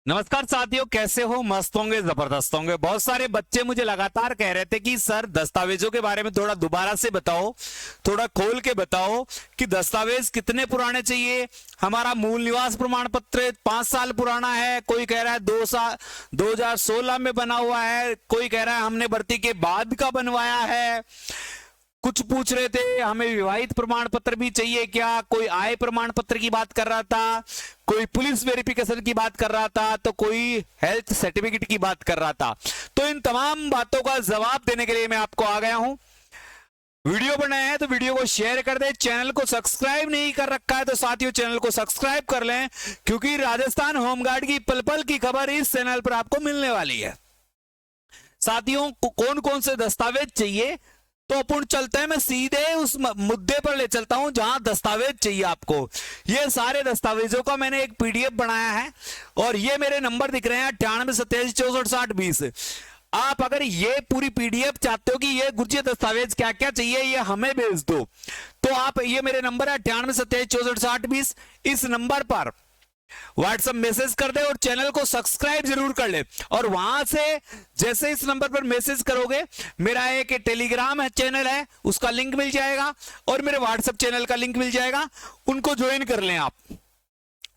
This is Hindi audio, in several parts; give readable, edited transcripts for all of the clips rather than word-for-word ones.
नमस्कार साथियों, कैसे हो? मस्त होंगे, जबरदस्त होंगे। बहुत सारे बच्चे मुझे लगातार कह रहे थे कि सर दस्तावेजों के बारे में थोड़ा दोबारा से बताओ, थोड़ा खोल के बताओ कि दस्तावेज कितने पुराने चाहिए। हमारा मूल निवास प्रमाण पत्र 5 साल पुराना है, कोई कह रहा है 2016 में बना हुआ है, कोई कह रहा है हमने भर्ती के बाद का बनवाया है। कुछ पूछ रहे थे हमें विवाहित प्रमाण पत्र भी चाहिए क्या, कोई आय प्रमाण पत्र की बात कर रहा था, कोई पुलिस वेरिफिकेशन की बात कर रहा था, तो कोई हेल्थ सर्टिफिकेट की बात कर रहा था। तो इन तमाम बातों का जवाब देने के लिए मैं आपको आ गया हूं। वीडियो बनाया है तो वीडियो को शेयर कर दे। चैनल को सब्सक्राइब नहीं कर रखा है तो साथियों चैनल को सब्सक्राइब कर लें, क्योंकि राजस्थान होमगार्ड की पल पल की खबर इस चैनल पर आपको मिलने वाली है। साथियों कौन कौन से दस्तावेज चाहिए, तो अपन चलते हैं, मैं सीधे उस मुद्दे पर ले चलता हूं जहां दस्तावेज चाहिए आपको। ये सारे दस्तावेजों का मैंने एक पीडीएफ बनाया है और ये मेरे नंबर दिख रहे हैं 98 27 64 60 20। आप अगर ये पूरी पीडीएफ चाहते हो कि ये गुरुजी दस्तावेज क्या क्या चाहिए ये हमें भेज दो, तो आप ये मेरे नंबर है 98 27 64 60 20, इस नंबर पर व्हाट्सएप मैसेज कर दे और चैनल को सब्सक्राइब जरूर कर ले। और वहां से जैसे इस नंबर पर मैसेज करोगे, मेरा एक टेलीग्राम है चैनल है, उसका लिंक मिल जाएगा और मेरे व्हाट्सएप चैनल का लिंक मिल जाएगा, उनको ज्वाइन कर लें आप।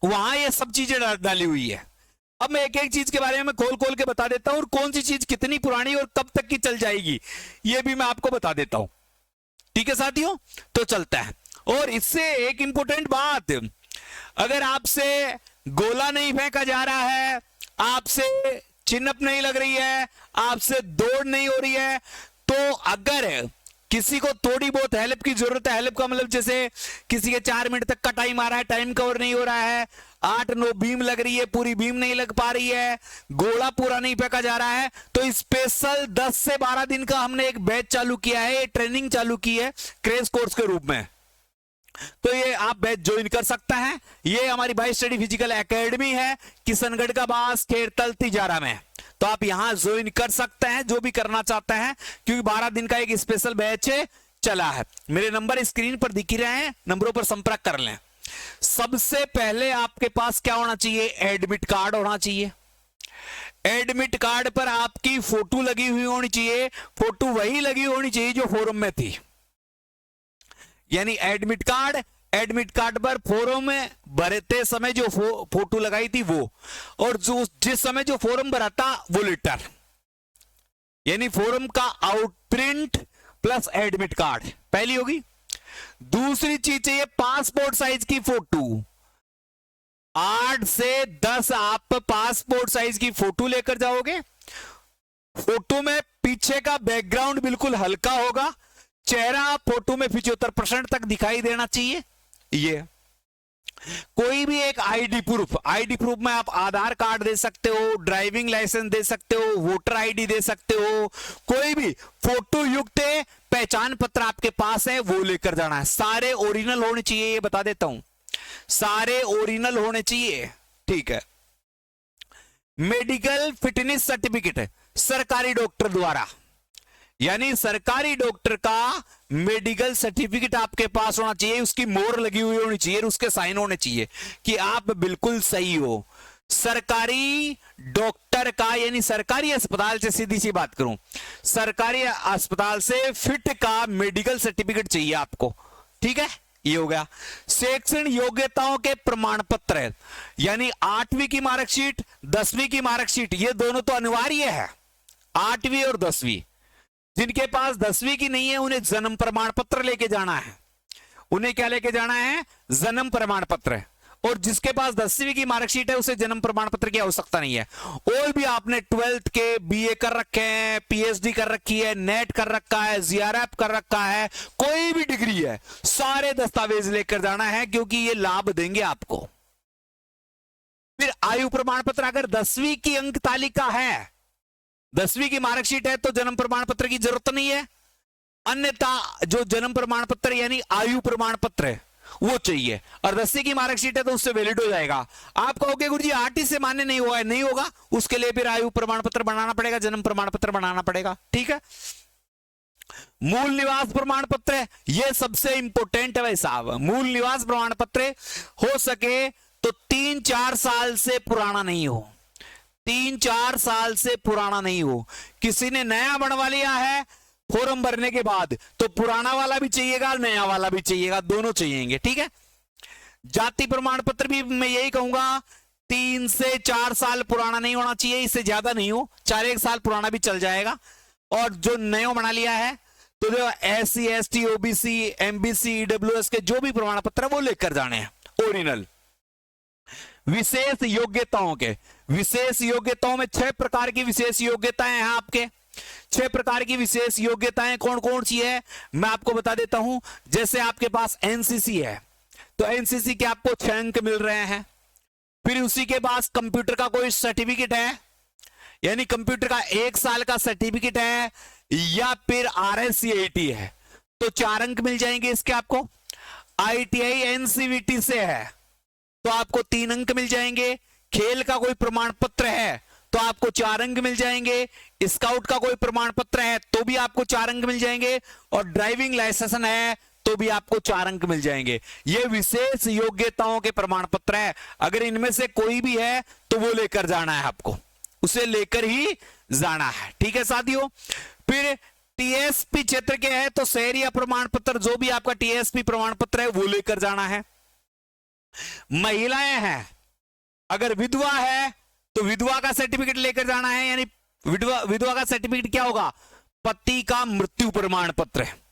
वहां ये सब चीजें डाली हुई है। अब मैं एक एक चीज के बारे में खोल खोल के बता देता हूं और कौन सी चीज कितनी पुरानी और कब तक की चल जाएगी ये भी मैं आपको बता देता हूं। ठीक है साथियों, तो चलता है। और इससे एक इंपॉर्टेंट बात, अगर आपसे गोला नहीं फेंका जा रहा है, आपसे चिन्हप नहीं लग रही है, आपसे दौड़ नहीं हो रही है, तो अगर किसी को थोड़ी बहुत हेल्प की जरूरत है, हेल्प का मतलब जैसे किसी के 4 मिनट तक का टाइम आ रहा है, टाइम कवर नहीं हो रहा है, 8-9 बीम लग रही है, पूरी बीम नहीं लग पा रही है, गोला पूरा नहीं फेंका जा रहा है, तो स्पेशल 10 से 12 दिन का हमने एक बैच चालू किया है, ट्रेनिंग चालू की है क्रैश कोर्स के रूप में। तो ये आप बैच ज्वाइन कर सकता है। ये हमारी बाई स्टडी फिजिकल एकेडमी है, किशनगढ़ का बास खेरतल तिजारा में। तो आप यहां ज्वाइन कर सकते हैं जो भी करना चाहते हैं, क्योंकि 12 दिन का एक स्पेशल बैच चला है। मेरे नंबर स्क्रीन पर दिख रहे हैं, नंबरों पर संपर्क कर लें। सबसे पहले आपके पास क्या होना चाहिए? एडमिट कार्ड होना चाहिए। एडमिट कार्ड पर आपकी फोटो लगी हुई होनी चाहिए, फोटो वही लगी होनी चाहिए जो फॉर्म में थी, यानी एडमिट कार्ड पर फॉर्म में भरते समय जो फोटो लगाई थी वो, और जो जिस समय जो फॉर्म भरा था वो लेटर, यानी फॉर्म का आउटप्रिंट प्लस एडमिट कार्ड पहली होगी। दूसरी चीज चाहिए पासपोर्ट साइज की फोटो। 8 से 10 आप पासपोर्ट साइज की फोटो लेकर जाओगे। फोटो में पीछे का बैकग्राउंड बिल्कुल हल्का होगा, चेहरा फोटो में 75% तक दिखाई देना चाहिए। ये कोई भी एक आईडी प्रूफ में आप आधार कार्ड दे सकते हो, ड्राइविंग लाइसेंस दे सकते हो, वोटर आईडी दे सकते हो, कोई भी फोटो युक्त पहचान पत्र आपके पास है वो लेकर जाना है। सारे ओरिजिनल होने चाहिए, ये बता देता हूं, सारे ओरिजिनल होने चाहिए। ठीक है। मेडिकल फिटनेस सर्टिफिकेट सरकारी डॉक्टर द्वारा, यानी सरकारी डॉक्टर का मेडिकल सर्टिफिकेट आपके पास होना चाहिए, उसकी मोहर लगी हुई होनी चाहिए, उसके साइन होने चाहिए कि आप बिल्कुल सही हो। सरकारी डॉक्टर का, यानी सरकारी अस्पताल से, सीधी सी बात करूं, सरकारी अस्पताल से फिट का मेडिकल सर्टिफिकेट चाहिए आपको। ठीक है, ये हो गया। शैक्षणिक योग्यताओं के प्रमाण पत्र, यानी 8वीं की मार्कशीट, 10वीं की मार्कशीट, ये दोनों तो अनिवार्य है, 8वीं और 10वीं। जिनके पास 10वीं की नहीं है उन्हें जन्म प्रमाण पत्र लेके जाना है। उन्हें क्या लेके जाना है? जन्म प्रमाण पत्र। और जिसके पास 10वीं की मार्कशीट है उसे जन्म प्रमाण पत्र की आवश्यकता नहीं है। और भी आपने 12th के बीए कर रखे हैं, पीएचडी कर रखी है, नेट कर रखा है, जीआरएफ कर रखा है, कोई भी डिग्री है, सारे दस्तावेज लेकर जाना है, क्योंकि ये लाभ देंगे आपको। फिर आयु प्रमाण पत्र, अगर 10वीं की अंक तालिका है, 10वीं की मार्कशीट है, तो जन्म प्रमाण पत्र की जरूरत नहीं है। अन्यथा जो जन्म प्रमाण पत्र यानी आयु प्रमाण पत्र है वो चाहिए, और 10वीं की मार्कशीट है तो उससे वैलिड हो जाएगा। आप कहोगे गुरुजी 8 से मान्य नहीं हुआ है, नहीं होगा, उसके लिए फिर आयु प्रमाण पत्र बनाना पड़ेगा, जन्म प्रमाण पत्र बनाना पड़ेगा। ठीक है। मूल निवास प्रमाण पत्र, यह सबसे इंपॉर्टेंट है भाई साहब। मूल निवास प्रमाण पत्र हो सके तो 3-4 साल से पुराना नहीं हो। 3-4 साल से पुराना नहीं हो। किसी ने नया बनवा लिया है फॉर्म भरने के बाद, तो पुराना वाला भी चाहिएगा, नया वाला भी चाहिएगा, दोनों चाहिएंगे, ठीक है। जाति प्रमाण पत्र भी मैं यही कहूंगा 3 से 4 साल पुराना नहीं होना चाहिए, इससे ज्यादा नहीं हो, 4-1 साल पुराना भी चल जाएगा। और जो नया बना लिया है तो जो SC ST OBC MBC EWS के जो भी प्रमाण पत्र है वो लेकर जाने हैं ओरिजिनल। विशेष योग्यताओं के, विशेष योग्यताओं में 6 प्रकार की विशेष योग्यताएं हैं आपके। 6 प्रकार की विशेष योग्यताएं कौन कौन सी है मैं आपको बता देता हूं। जैसे आपके पास NCC है तो NCC के आपको 6 अंक मिल रहे हैं। फिर उसी के बाद कंप्यूटर का कोई सर्टिफिकेट है, यानी कंप्यूटर का 1 साल का सर्टिफिकेट है, या फिर RSCIT है तो 4 अंक मिल जाएंगे इसके आपको। ITI NCVT से है तो आपको 3 अंक मिल जाएंगे। खेल का कोई प्रमाण पत्र है तो आपको 4 अंक मिल जाएंगे। स्काउट का कोई प्रमाण पत्र है तो भी आपको 4 अंक मिल जाएंगे। और ड्राइविंग लाइसेंस है तो भी आपको 4 अंक मिल जाएंगे। ये विशेष योग्यताओं के प्रमाण पत्र है। अगर इनमें से कोई भी है तो वो लेकर जाना है आपको, उसे लेकर ही जाना है, ठीक है साथियों। फिर TSP क्षेत्र के है तो शहरी प्रमाण पत्र, जो भी आपका TSP प्रमाण पत्र है वो लेकर जाना है। महिलाएं हैं, अगर विधवा है तो विधवा का सर्टिफिकेट लेकर जाना है, यानी विधवा का सर्टिफिकेट क्या होगा, पति का मृत्यु प्रमाण पत्र है।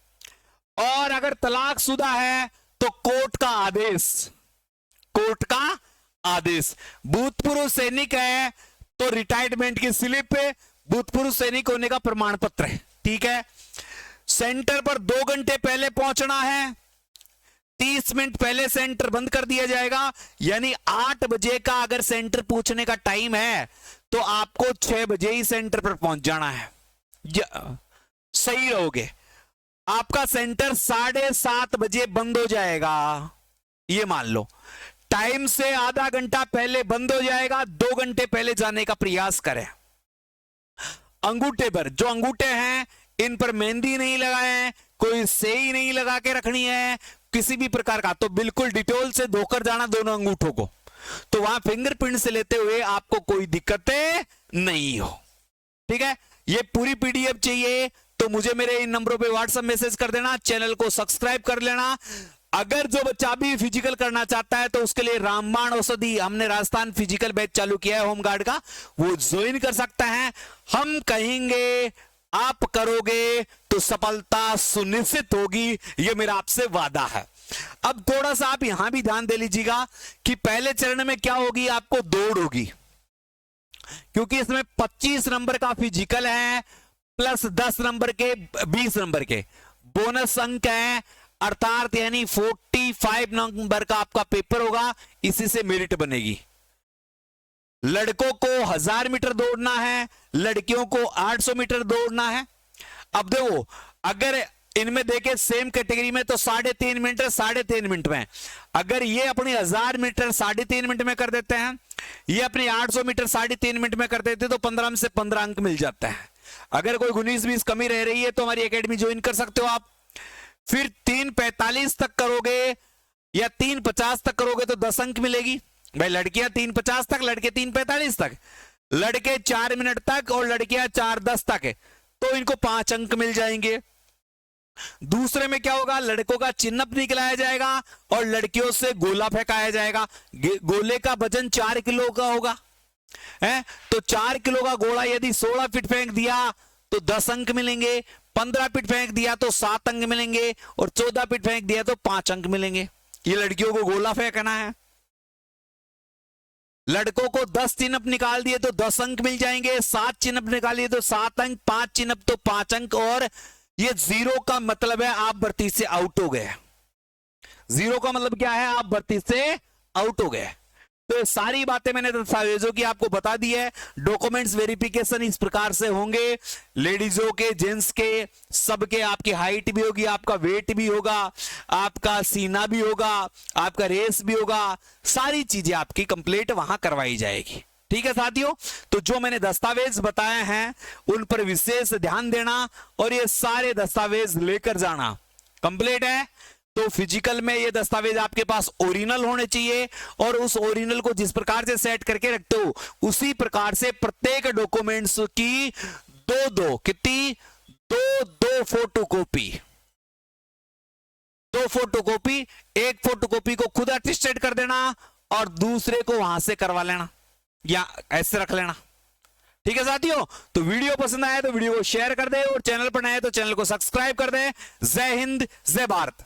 और अगर तलाकशुदा है तो कोर्ट का आदेश, कोर्ट का आदेश। भूतपूर्व सैनिक है तो रिटायरमेंट की स्लिप, भूतपूर्व सैनिक होने का प्रमाण पत्र है, ठीक है। सेंटर पर 2 घंटे पहले पहुंचना है, 30 मिनट पहले सेंटर बंद कर दिया जाएगा। यानी 8 बजे का अगर सेंटर पहुंचने का टाइम है तो आपको 6 बजे ही सेंटर पर पहुंच जाना है, सही रहोगे। आपका सेंटर 7:30 बजे बंद हो जाएगा, ये मान लो। टाइम से आधा घंटा पहले बंद हो जाएगा, 2 घंटे पहले जाने का प्रयास करें। अंगूठे पर, जो अंगूठे हैं इन पर मेहंदी नहीं लगाए, कोई स्याही नहीं लगा के रखनी है किसी भी प्रकार का, तो बिल्कुल डिटोल से धोकर जाना दोनों अंगूठों को, तो वहां फिंगरप्रिंट से लेते हुए आपको कोई दिक्कतें नहीं हो, ठीक है। ये पूरी PDF चाहिए तो मुझे मेरे इन नंबरों पे व्हाट्सएप मैसेज कर देना, चैनल को सब्सक्राइब कर लेना। अगर जो बच्चा भी फिजिकल करना चाहता है तो उसके लिए रामबाण औषधि, हमने राजस्थान फिजिकल बैच चालू किया है होमगार्ड का, वो ज्वाइन कर सकता है। हम कहेंगे आप करोगे तो सफलता सुनिश्चित होगी, ये मेरा आपसे वादा है। अब थोड़ा सा आप यहां भी ध्यान दे लीजिएगा कि पहले चरण में क्या होगी, आपको दौड़ होगी, क्योंकि इसमें 25 नंबर का फिजिकल है प्लस 10 नंबर के 20 नंबर के बोनस अंक है, अर्थात यानी 45 नंबर का आपका पेपर होगा, इसी से मेरिट बनेगी। लड़कों को 1000 मीटर दौड़ना है, लड़कियों को 800 मीटर दौड़ना है। अब देखो अगर इनमें देखे सेम कैटेगरी में तो 3.5 मिनट 3.5 मिनट में, अगर ये अपनी 1000 मीटर 3.5 मिनट में कर देते हैं, ये अपनी 800 मीटर 3.5 मिनट में कर देते तो 15 में से 15 अंक मिल जाता है। अगर कोई 19-20 कमी रह रही है तो हमारी एकेडमी ज्वाइन कर सकते हो आप। फिर 3:45 तक करोगे या 3:50 तक करोगे तो 10 अंक मिलेगी। भाई लड़कियां 3:50 तक, लड़के 3:45 तक, लड़के 4 मिनट तक और लड़कियां 4:10 तक है तो इनको 5 अंक मिल जाएंगे। दूसरे में क्या होगा, लड़कों का चिन्हप निकलाया जाएगा और लड़कियों से गोला फेंकाया जाएगा। गोले का वजन 4 किलो का होगा, है तो 4 किलो का गोला यदि 16 फीट फेंक दिया तो 10 अंक मिलेंगे, 15 फीट फेंक दिया तो 7 अंक मिलेंगे और 14 फीट फेंक दिया तो 5 अंक मिलेंगे। ये लड़कियों को गोला फेंकना है। लड़कों को 10 चिन्हप निकाल दिए तो 10 अंक मिल जाएंगे, 7 चिन्हप निकालिए तो 7 अंक, 5 चिन्हप तो 5 अंक। और ये 0 का मतलब है आप भर्ती से आउट हो गए। 0 का मतलब क्या है, आप भर्ती से आउट हो गए। तो ये सारी बातें मैंने दस्तावेजों की आपको बता दी है। डॉक्यूमेंट्स वेरिफिकेशन इस प्रकार से होंगे, लेडीजों के, जेंट्स के, सबके। आपकी हाइट भी होगी, आपका वेट भी होगा, आपका सीना भी होगा, आपका रेस भी होगा, सारी चीजें आपकी कंप्लीट वहां करवाई जाएगी। ठीक है साथियों, तो जो मैंने दस्तावेज बताए हैं उन पर विशेष ध्यान देना और ये सारे दस्तावेज लेकर जाना। कंप्लीट है, तो फिजिकल में ये दस्तावेज आपके पास ओरिजिनल होने चाहिए, और उस ओरिजिनल को जिस प्रकार से सेट करके रखते हो उसी प्रकार से प्रत्येक डॉक्यूमेंट्स की कितनी दो फोटोकॉपी, एक फोटोकॉपी को खुद अटेस्टेड कर देना और दूसरे को वहां से करवा लेना या ऐसे रख लेना। ठीक है साथियों, तो वीडियो पसंद आया तो वीडियो को शेयर कर दे, और चैनल पर नए तो चैनल को सब्सक्राइब कर दे। जय हिंद, जय भारत।